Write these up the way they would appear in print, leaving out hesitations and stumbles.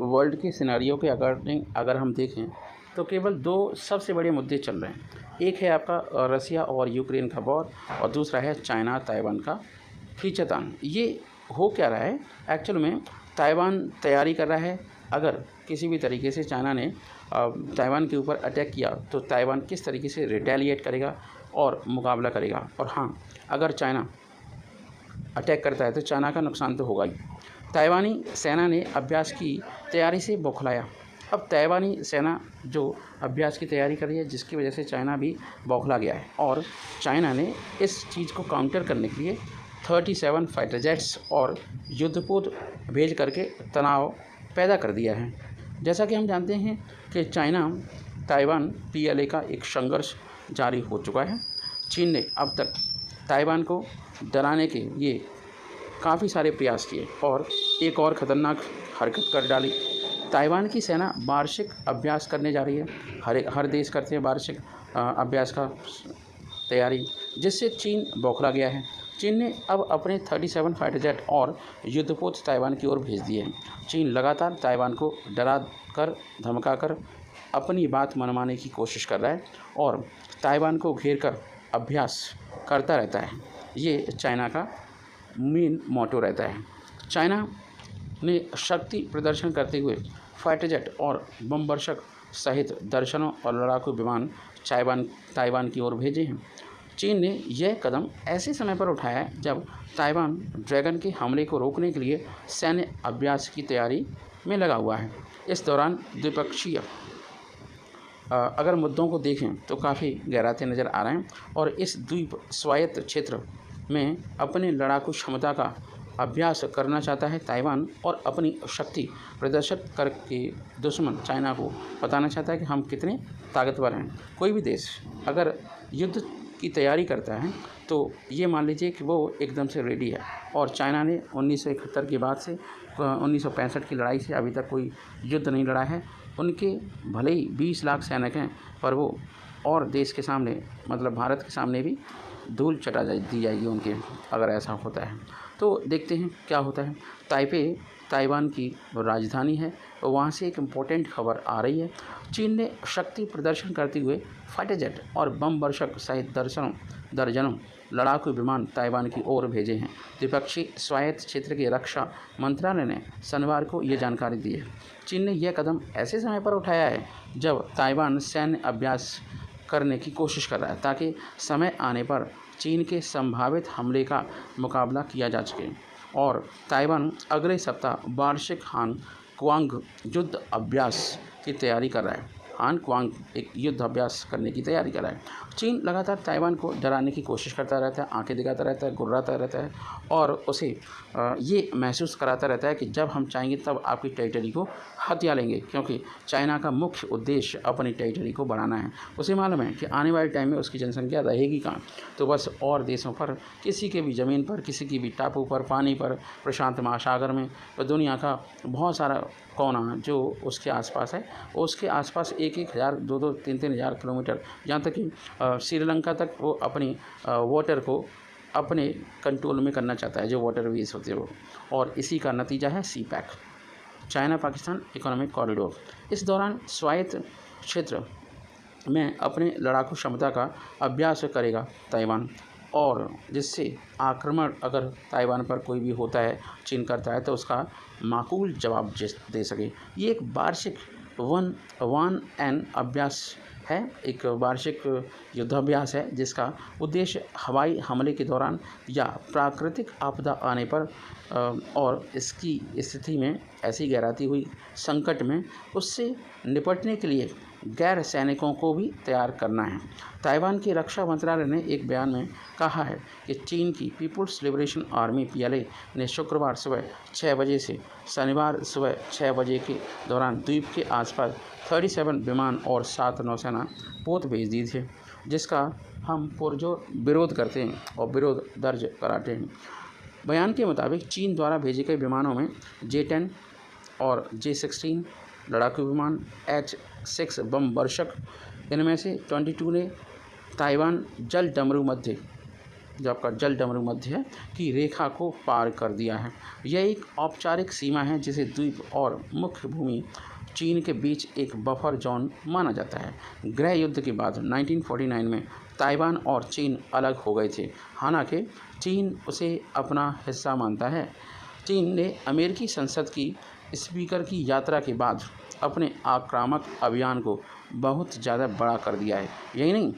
World के scenario के according अगर हम देखें तो केवल दो सबसे बड़े मुद्दे चल रहे हैं। एक है आपका रसिया और यूक्रेन का वॉर, और दूसरा है चाइना ताइवान का खींचातान। ये हो क्या रहा है एक्चुअल में, ताइवान तैयारी कर रहा है। अगर किसी भी तरीके से चाइना ने ताइवान के ऊपर अटैक किया तो ताइवान किस तरीके से रिटेलिएट करेगा और मुकाबला करेगा। और हाँ, अगर चाइना अटैक करता है तो चाइना का नुकसान तो होगा ही। ताइवानी सेना ने अभ्यास की तैयारी से बौखलाया। अब ताइवानी सेना जो अभ्यास की तैयारी कर रही है, जिसकी वजह से चाइना भी बौखला गया है, और चाइना ने इस चीज़ को काउंटर करने के लिए 37 फाइटर जेट्स और युद्धपोत भेज करके तनाव पैदा कर दिया है। जैसा कि हम जानते हैं कि चाइना ताइवान PLA का एक संघर्ष जारी हो चुका है। चीन ने अब तक ताइवान को डराने के लिए काफ़ी सारे प्रयास किए और एक और ख़तरनाक हरकत कर डाली। ताइवान की सेना वार्षिक अभ्यास करने जा रही है। हर देश करते हैं वार्षिक अभ्यास का तैयारी, जिससे चीन बौखला गया है। चीन ने अब अपने 37 फाइटर जेट और युद्धपोत ताइवान की ओर भेज दिए हैं। चीन लगातार ताइवान को डरा कर धमका कर अपनी बात मनवाने की कोशिश कर रहा है और ताइवान को घेर कर अभ्यास करता रहता है। ये चाइना का मेन मोटो रहता है। चाइना ने शक्ति प्रदर्शन करते हुए फाइटर जेट और बम वर्षक सहित दर्जनों और लड़ाकू विमान ताइवान की ओर भेजे हैं। चीन ने यह कदम ऐसे समय पर उठाया है जब ताइवान ड्रैगन के हमले को रोकने के लिए सैन्य अभ्यास की तैयारी में लगा हुआ है। इस दौरान द्विपक्षीय अगर मुद्दों को देखें तो काफ़ी गहराते नज़र आ रहे हैं, और इस द्वीप स्वायत्त क्षेत्र में अपने लड़ाकू क्षमता का अभ्यास करना चाहता है ताइवान, और अपनी शक्ति प्रदर्शित करके दुश्मन चाइना को बताना चाहता है कि हम कितने ताकतवर हैं। कोई भी देश अगर युद्ध की तैयारी करता है तो ये मान लीजिए कि वो एकदम से रेडी है, और चाइना ने 1971 के बाद से 1965 की लड़ाई से अभी तक कोई युद्ध नहीं लड़ा है। उनके भले ही 20 लाख सैनिक हैं, पर वो और देश के सामने, मतलब भारत के सामने भी धूल चटा दी जाएगी उनके, अगर ऐसा होता है तो। देखते हैं क्या होता है। ताइपे ताइवान की राजधानी है, वहाँ से एक इम्पोर्टेंट खबर आ रही है। चीन ने शक्ति प्रदर्शन करते हुए फाइटर जेट और बम वर्षक सहित दर्जनों लड़ाकू विमान ताइवान की ओर भेजे हैं। द्विपक्षीय स्वायत्त क्षेत्र के रक्षा मंत्रालय ने शनिवार को ये जानकारी दी है। चीन ने यह कदम ऐसे समय पर उठाया है जब ताइवान सैन्य अभ्यास करने की कोशिश कर रहा है, ताकि समय आने पर चीन के संभावित हमले का मुकाबला किया जा सके। और ताइवान अगले सप्ताह वार्षिक हान क्वांग युद्ध अभ्यास की तैयारी कर रहा है। हान क्वांग एक युद्ध अभ्यास करने की तैयारी कर रहा है। चीन लगातार ताइवान को डराने की कोशिश करता रहता है, आंखें दिखाता रहता है, गुर्राता रहता है, और उसे ये महसूस कराता रहता है कि जब हम चाहेंगे तब आपकी टेरिटरी को हथिया लेंगे, क्योंकि चाइना का मुख्य उद्देश्य अपनी टेरिटरी को बढ़ाना है। उसे मालूम है कि आने वाले टाइम में उसकी जनसंख्या रहेगी कहाँ, तो बस और देशों पर, किसी के भी ज़मीन पर, किसी की भी टापू पर, पानी पर, प्रशांत महासागर में, तो दुनिया का बहुत सारा कोना जो उसके आसपास है, उसके आसपास 1,000, 2,000, 3,000, 3,000 किलोमीटर, यहाँ तक कि श्रीलंका तक वो अपनी वाटर को अपने कंट्रोल में करना चाहता है, जो वाटर वेज होते हैं वो। और इसी का नतीजा है CPEC, China Pakistan economic corridor. इस दौरान स्वायत्त क्षेत्र में अपने लड़ाकू क्षमता का अभ्यास करेगा ताइवान, और जिससे आक्रमण अगर ताइवान पर कोई भी होता है, चीन करता है, तो उसका माकूल जवाब दे सके। ये एक वार्षिक वन एन अभ्यास है, एक वार्षिक युद्धाभ्यास है, जिसका उद्देश्य हवाई हमले के दौरान या प्राकृतिक आपदा आने पर और इसकी स्थिति में ऐसी गहराती हुई संकट में उससे निपटने के लिए गैर सैनिकों को भी तैयार करना है। ताइवान के रक्षा मंत्रालय ने एक बयान में कहा है कि चीन की पीपुल्स लिबरेशन आर्मी PLA ने शुक्रवार सुबह 6 बजे से शनिवार सुबह 6 बजे के दौरान द्वीप के आसपास 37 विमान और 7 नौसेना पोत भेज दी थे, जिसका हम पुरजोर विरोध करते हैं और विरोध दर्ज कराते हैं। बयान के मुताबिक चीन द्वारा भेजे गए विमानों में J-10 और J-16 लड़ाकू विमान, H-6 बम वर्षक, इनमें से 22 ने ताइवान जल डमरू मध्य जो आपका जल डमरू मध्य की रेखा को पार कर दिया है। यह एक औपचारिक सीमा है जिसे द्वीप और मुख्य भूमि चीन के बीच एक बफर जोन माना जाता है। गृह युद्ध के बाद 1949 में ताइवान और चीन अलग हो गए थे, हालांकि चीन उसे अपना हिस्सा मानता है। चीन ने अमेरिकी संसद की स्पीकर की यात्रा के बाद अपने आक्रामक अभियान को बहुत ज़्यादा बड़ा कर दिया है। यही नहीं,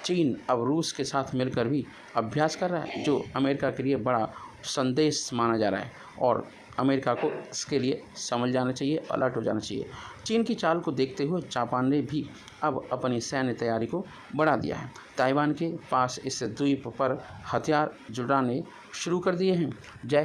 चीन अब रूस के साथ मिलकर भी अभ्यास कर रहा है, जो अमेरिका के लिए बड़ा संदेश माना जा रहा है और अमेरिका को इसके लिए समझ जाना चाहिए, अलर्ट हो जाना चाहिए। चीन की चाल को देखते हुए जापान ने भी अब अपनी सैन्य तैयारी को बढ़ा दिया है। ताइवान के पास इस द्वीप पर हथियार जुटाने शुरू कर दिए हैं। जय